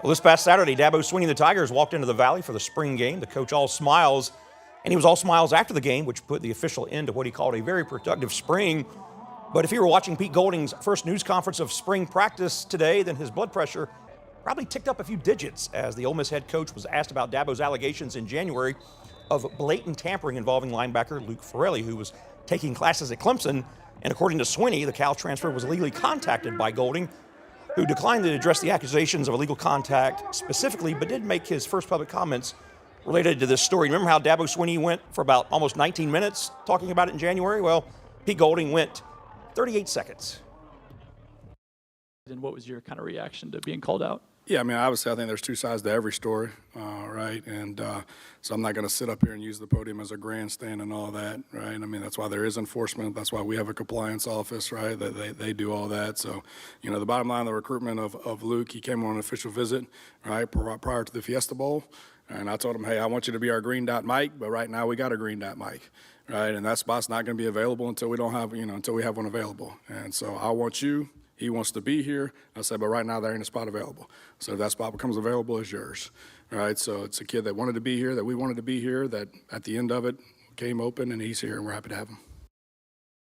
Well, this past Saturday, Dabo Swinney and the Tigers walked into the Valley for the spring game. The coach all smiles, and he was all smiles after the game, which put the official end to what he called a very productive spring. But if you were watching Pete Golding's first news conference of spring practice today, then his blood pressure probably ticked up a few digits as the Ole Miss head coach was asked about Dabo's allegations in January of blatant tampering involving linebacker Luke Farrelly, who was taking classes at Clemson. And according to Swinney, the Cal transfer was illegally contacted by Golding, who declined to address the accusations of illegal contact specifically, but did make his first public comments related to this story. Remember how Dabo Swinney went for about almost 19 minutes talking about it in January? Well, Pete Golding went 38 seconds. And what was your kind of reaction to being called out? Yeah, I mean, obviously, I think there's two sides to every story, right? And so I'm not going to sit up here and use the podium as a grandstand and all that, right? I mean, that's why there is enforcement. That's why we have a compliance office, right? That they do all that. So, you know, the bottom line, the recruitment of Luke, he came on an official visit, right, prior to the Fiesta Bowl. And I told him, hey, I want you to be our green dot mic, but right now we got a green dot mic, right? And that spot's not going to be available until we don't have, until we have one available. And so I want you. He wants to be here. I said, but right now there ain't a spot available. So if that spot becomes available, it's yours. All right, so it's a kid that wanted to be here, that we wanted to be here, that at the end of it came open, and he's here, and we're happy to have him.